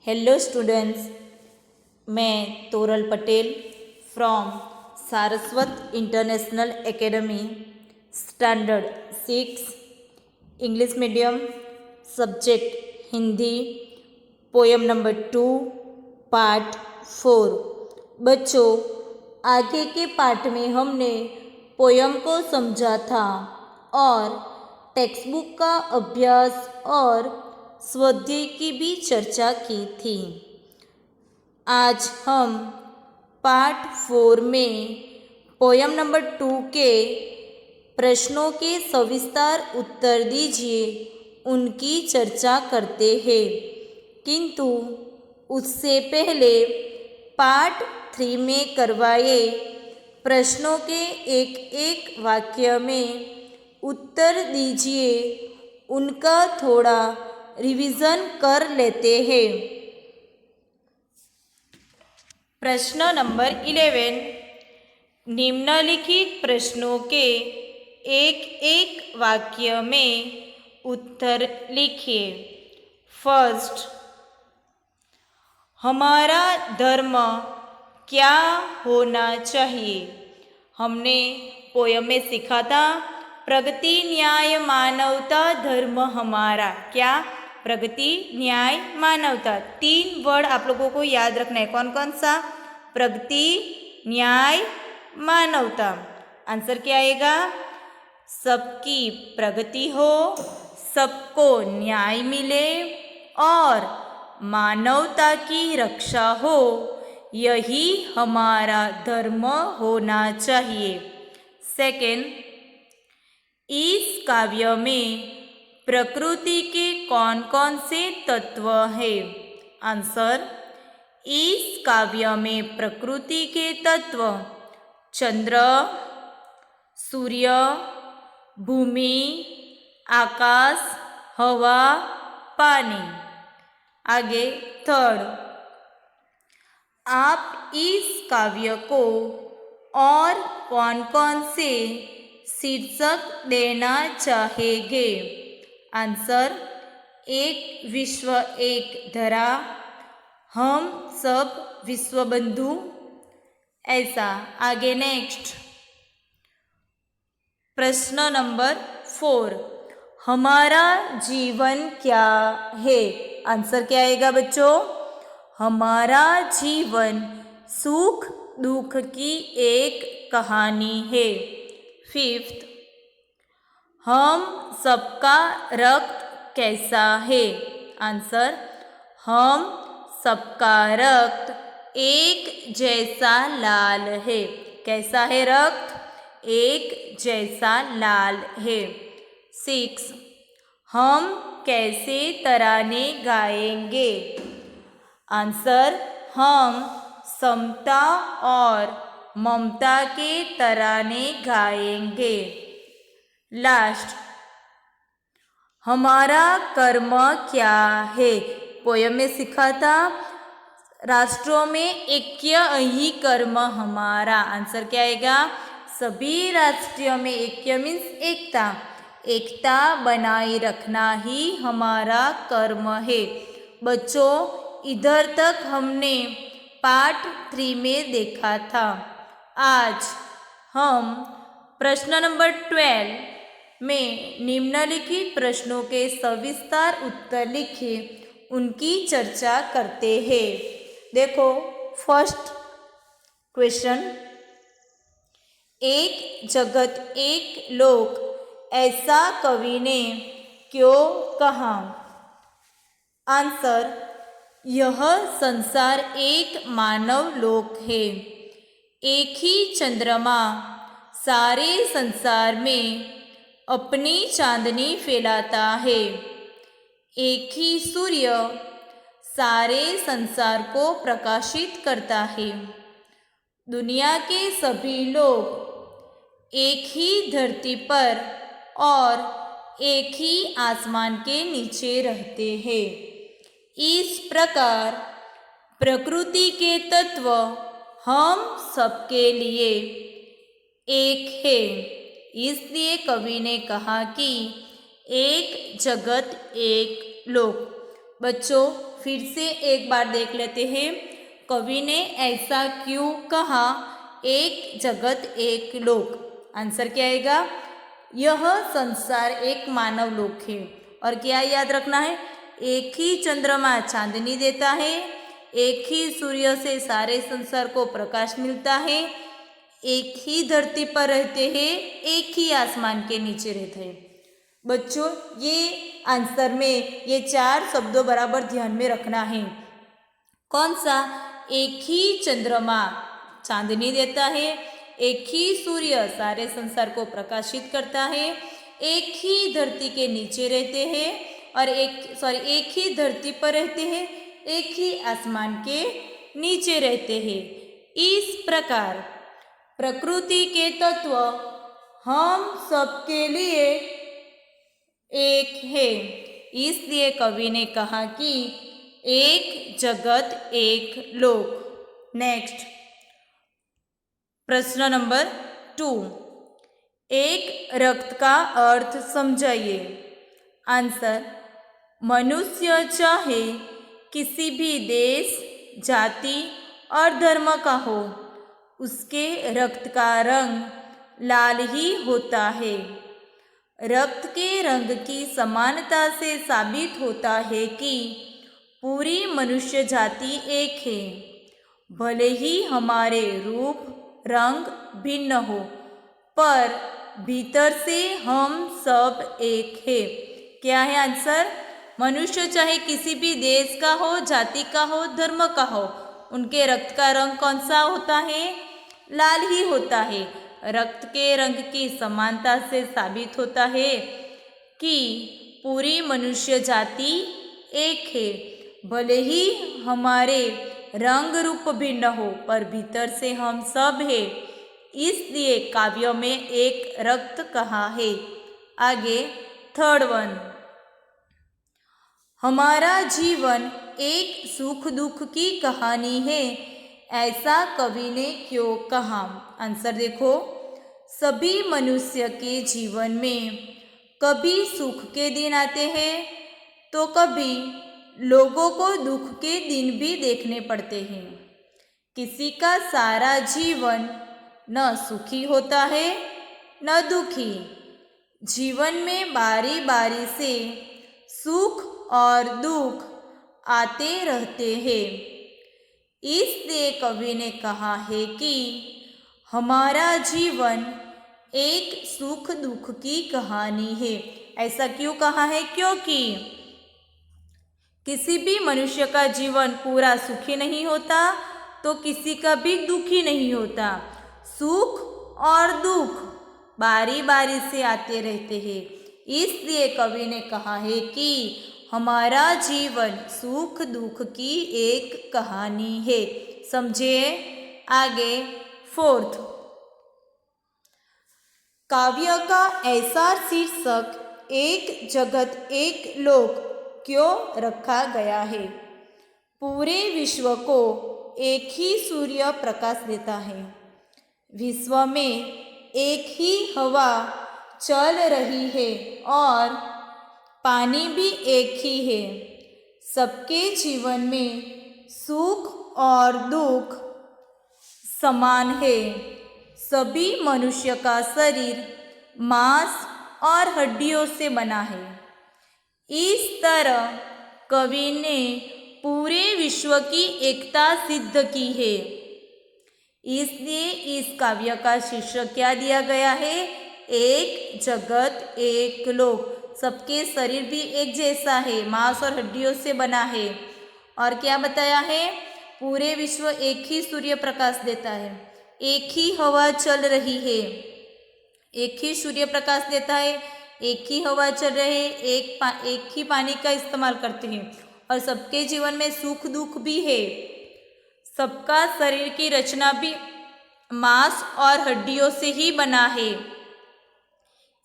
Hello students, मैं Toral Patel from Saraswat international academy standard 6 English medium subject Hindi poem number 2 part 4। बच्चों, आगे के पार्ट में हमने पोएम को समझा था और टेक्स्ट बुक का अभ्यास और स्वाध्याय की भी चर्चा की थी। आज हम पार्ट 4 में पोएम नंबर 2 के प्रश्नों के सविस्तार उत्तर दीजिए उनकी चर्चा करते हैं, किंतु उससे पहले पार्ट 3 में करवाए प्रश्नों के एक एक वाक्य में उत्तर दीजिए, उनका थोड़ा रिवीजन कर लेते हैं। प्रश्न नंबर 11, निम्नलिखित प्रश्नों के एक एक वाक्य में उत्तर लिखिए। फर्स्ट, हमारा धर्म क्या होना चाहिए? हमने पोयम में सीखा था प्रगति न्याय मानवता धर्म हमारा। क्या? प्रगति न्याय मानवता। 3 वर्ड आप लोगों को याद रखना है। कौन कौन सा? प्रगति न्याय मानवता। आंसर क्या आएगा? सबकी प्रगति हो, सबको न्याय मिले और मानवता की रक्षा हो, यही हमारा धर्म होना चाहिए। सेकेंड, इस काव्य में प्रकृति के कौन कौन से तत्व हैं? आंसर, इस काव्य में प्रकृति के तत्व चंद्र, सूर्य, भूमि, आकाश, हवा, पानी। आगे थर्ड, आप इस काव्य को और कौन कौन से शीर्षक देना चाहेंगे? आंसर, एक विश्व एक धरा, हम सब विश्व बंधु। ऐसा। आगे नेक्स्ट, प्रश्न नंबर 4, हमारा जीवन क्या है? आंसर क्या आएगा बच्चों? हमारा जीवन सुख दुख की एक कहानी है। फिफ्थ, हम सबका रक्त कैसा है? आंसर, हम सबका रक्त एक जैसा लाल है। कैसा है रक्त? एक जैसा लाल है। 6, हम कैसे तराने गाएंगे? आंसर, हम समता और ममता के तराने गाएंगे। लास्ट, हमारा कर्म क्या है? पोयम में सीखा था राष्ट्रों में ऐक्य ही कर्म हमारा। आंसर क्या आएगा? सभी राष्ट्रों में ऐक्य मीन्स एकता, एकता बनाए रखना ही हमारा कर्म है। बच्चों, इधर तक हमने पार्ट 3 में देखा था। आज हम प्रश्न नंबर 12 में निम्नलिखित प्रश्नों के सविस्तार उत्तर लिखे उनकी चर्चा करते हैं। देखो, फर्स्ट क्वेश्चन, एक जगत एक लोक ऐसा कवि ने क्यों कहा? आंसर, यह संसार एक मानव लोक है। एक ही चंद्रमा सारे संसार में अपनी चांदनी फैलाता है। एक ही सूर्य सारे संसार को प्रकाशित करता है। दुनिया के सभी लोग एक ही धरती पर और एक ही आसमान के नीचे रहते हैं। इस प्रकार प्रकृति के तत्व हम सबके लिए एक है। इसलिए कवि ने कहा कि एक जगत एक लोक। बच्चों, फिर से एक बार देख लेते हैं। कवि ने ऐसा क्यों कहा, एक जगत एक लोक। आंसर क्या आएगा, यह संसार एक मानव लोक है। और क्या याद रखना है, एक ही चंद्रमा चांदनी देता है, एक ही सूर्य से सारे संसार को प्रकाश मिलता है, एक ही धरती पर रहते हैं, एक ही आसमान के नीचे रहते हैं। बच्चों, ये आंसर में ये 4 शब्दों बराबर ध्यान में रखना है। कौन सा, एक ही चंद्रमा चांदनी देता है, एक ही सूर्य सारे संसार को प्रकाशित करता है, एक ही धरती के नीचे रहते हैं और एक ही धरती पर रहते हैं, एक ही आसमान के नीचे रहते हैं। इस प्रकार प्रकृति के तत्व हम सबके लिए एक है। इसलिए कवि ने कहा कि एक जगत एक लोक। नेक्स्ट प्रश्न नंबर 2, एक रक्त का अर्थ समझाइए। आंसर, मनुष्य चाहे किसी भी देश, जाति और धर्म का हो, उसके रक्त का रंग लाल ही होता है। रक्त के रंग की समानता से साबित होता है कि पूरी मनुष्य जाति एक है। भले ही हमारे रूप रंग भिन्न हो, पर भीतर से हम सब एक है। क्या है आंसर, मनुष्य चाहे किसी भी देश का हो, जाति का हो, धर्म का हो, उनके रक्त का रंग कौन सा होता है, लाल ही होता है। रक्त के रंग की समानता से साबित होता है कि पूरी मनुष्य जाति एक है। भले ही हमारे रंग रूप भिन्न हो, पर भीतर से हम सब है। इसलिए काव्य में एक रक्त कहा है। आगे थर्ड वन, हमारा जीवन एक सुख दुख की कहानी है, ऐसा कवि ने क्यों कहा। आंसर देखो, सभी मनुष्य के जीवन में कभी सुख के दिन आते हैं तो कभी लोगों को दुख के दिन भी देखने पड़ते हैं। किसी का सारा जीवन न सुखी होता है न दुखी। जीवन में बारी बारी से सुख और दुख आते रहते हैं। इसलिए कवि ने कहा है कि हमारा जीवन एक सुख दुख की कहानी है। ऐसा क्यों कहा है, क्योंकि किसी भी मनुष्य का जीवन पूरा सुखी नहीं होता तो किसी का भी दुखी नहीं होता। सुख और दुख बारी बारी से आते रहते हैं। इसलिए कवि ने कहा है कि हमारा जीवन सुख दुख की एक कहानी है। समझे। आगे फोर्थ, काव्य का ऐसा शीर्षक एक जगत एक लोक क्यों रखा गया है। पूरे विश्व को एक ही सूर्य प्रकाश देता है। विश्व में एक ही हवा चल रही है और पानी भी एक ही है। सबके जीवन में सुख और दुख समान है। सभी मनुष्य का शरीर मांस और हड्डियों से बना है। इस तरह कवि ने पूरे विश्व की एकता सिद्ध की है। इसलिए इस काव्य का शीर्षक क्या दिया गया है, एक जगत एक लोक। सबके शरीर भी एक जैसा है, मांस और हड्डियों से बना है। और क्या बताया है, पूरे विश्व एक ही सूर्य प्रकाश देता है, एक ही हवा चल रही है, एक ही सूर्य प्रकाश देता है, एक ही हवा चल रही है, एक ही पानी का इस्तेमाल करते हैं और सबके जीवन में सुख दुख भी है। सबका शरीर की रचना भी मांस और हड्डियों से ही बना है।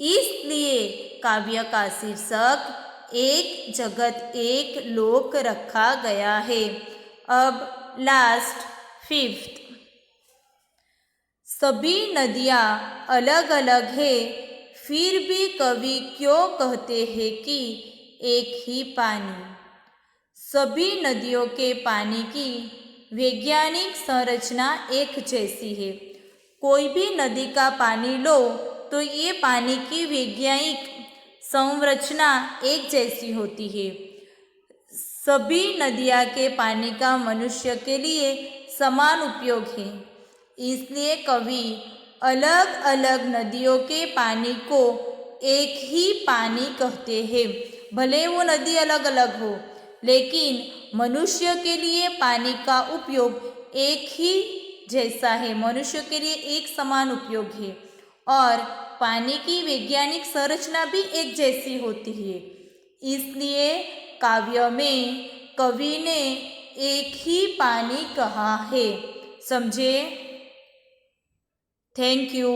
इसलिए काव्य का शीर्षक एक जगत एक लोक रखा गया है। अब लास्ट फिफ्थ, सभी नदियाँ अलग अलग है, फिर भी कवि क्यों कहते हैं कि एक ही पानी। सभी नदियों के पानी की वैज्ञानिक संरचना एक जैसी है। कोई भी नदी का पानी लो तो ये पानी की वैज्ञानिक संरचना एक जैसी होती है। सभी नदियाँ के पानी का मनुष्य के लिए समान उपयोग है। इसलिए कवि अलग अलग नदियों के पानी को एक ही पानी कहते हैं। भले वो नदी अलग अलग हो, लेकिन मनुष्य के लिए पानी का उपयोग एक ही जैसा है। मनुष्य के लिए एक समान उपयोग है और पानी की वैज्ञानिक संरचना भी एक जैसी होती है। इसलिए काव्य में कवि ने एक ही पानी कहा है। समझे? Thank you.